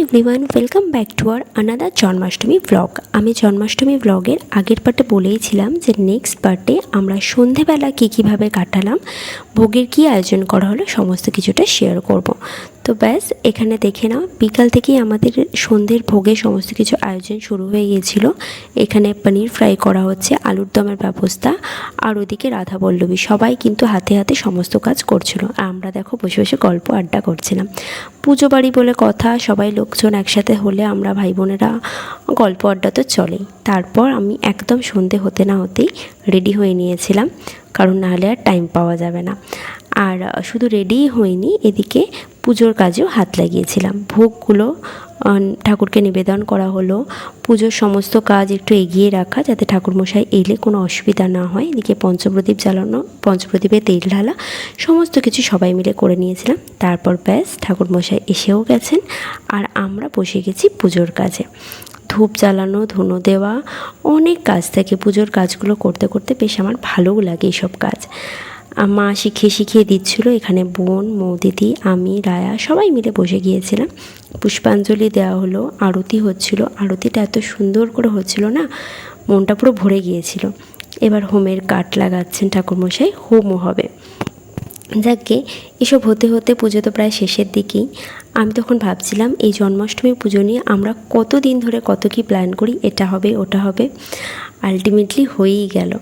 Everyone, welcome back to our another Janmashtami blog. আমি জন্মাষ্টমী ব্লগের আগের পার্টে বলেইছিলাম যে নেক্সট পার্টে আমরা সন্ধেবেলা কীভাবে কাটালাম, ভোগের কী আয়োজন করা হলো, সমস্ত কিছুটা শেয়ার করব। তো ব্যাস এখানে দেখে নাও, বিকাল থেকেই আমাদের সন্ধ্যের ভোগে সমস্ত কিছু আয়োজন শুরু হয়ে গিয়েছিল। এখানে পনির ফ্রাই করা হচ্ছে, আলুর দমের ব্যবস্থা, আর ওদিকে রাধা বল্লভী সবাই কিন্তু হাতে হাতে সমস্ত কাজ করছিল। আমরা দেখো বসে বসে গল্প আড্ডা করছিলাম। পুজো বাড়ি বলে কথা, সবাই লোকজন একসাথে হলে আমরা ভাই বোনেরা গল্প আড্ডা তো চলেই। তারপর আমি একদম সন্ধে হতে না হতেই রেডি হয়ে নিয়েছিলাম, কারণ নাহলে আর টাইম পাওয়া যাবে না। আর শুধু রেডিই হইনি, এদিকে পুজোর কাজেও হাত লাগিয়েছিলাম। ভোগগুলো ঠাকুরকে নিবেদন করা হলো, পুজোর সমস্ত কাজ একটু এগিয়ে রাখা যাতে ঠাকুরমশাই এলে কোনো অসুবিধা না হয়। এদিকে পঞ্চপ্রদীপ জ্বালানো, পঞ্চপ্রদীপে তেল ঢালা, সমস্ত কিছু সবাই মিলে করে নিয়েছিলাম। তারপর ব্যাস ঠাকুরমশাই এসেও গেছেন, আর আমরা বসে গেছি পুজোর কাজে। ধূপ জ্বালানো, ধুনো দেওয়া, অনেক কাজ থাকে। পুজোর কাজগুলো করতে করতে বেশ আমার ভালোও লাগে এইসব কাজ। মা শিখিয়ে দিচ্ছিল। এখানে বোন, মৌদিদি, আমি, রায়া সবাই মিলে বসে গিয়েছিলাম। পুষ্পাঞ্জলি দেওয়া হলো, আরতি হচ্ছিল। আরতিটা এত সুন্দর করে হচ্ছিল না, মনটা পুরো ভরে গিয়েছিল। এবার হোমের কাঠ লাগাচ্ছেন ঠাকুরমশাই, হোমও হবে। যাকে এসব হতে হতে পুজো তো প্রায় শেষের দিকেই। আমি তখন ভাবছিলাম এই জন্মাষ্টমী পুজো নিয়ে আমরা কত দিন ধরে কত কী প্ল্যান করি, এটা হবে ওটা হবে, আলটিমেটলি হয়েই গেল।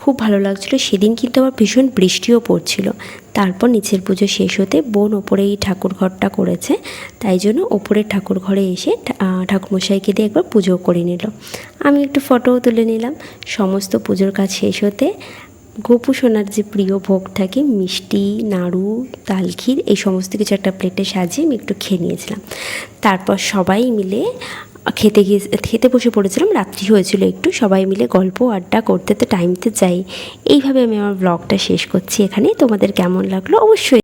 খুব ভালো লাগছিলো। সেদিন কিন্তু আবার ভীষণ বৃষ্টিও পড়ছিল। তারপর নিচের পুজো শেষ হতে বোন ওপরে এই ঠাকুর ঘরটা করেছে, তাই জন্য ওপরের ঠাকুর ঘরে এসে ঠাকুরমশাইকে দিয়ে একবার পুজো করে নিল। আমি একটু ফটোও তুলে নিলাম। সমস্ত পুজোর কাজ শেষ হতে গোপু সোনার যে প্রিয় ভোগ থাকে, মিষ্টি, নাড়ু, তালখির, এই সমস্ত কিছু একটা প্লেটে সাজিয়ে আমি একটু খেয়ে নিয়েছিলাম। তারপর সবাই মিলে খেতে বসে পড়েছিলাম। রাত্রি হয়েছিল একটু, সবাই মিলে গল্প আড্ডা করতে তো টাইম তো যাই। এইভাবে আমি আমার ব্লগটা শেষ করছি এখানে। তোমাদের কেমন লাগলো অবশ্যই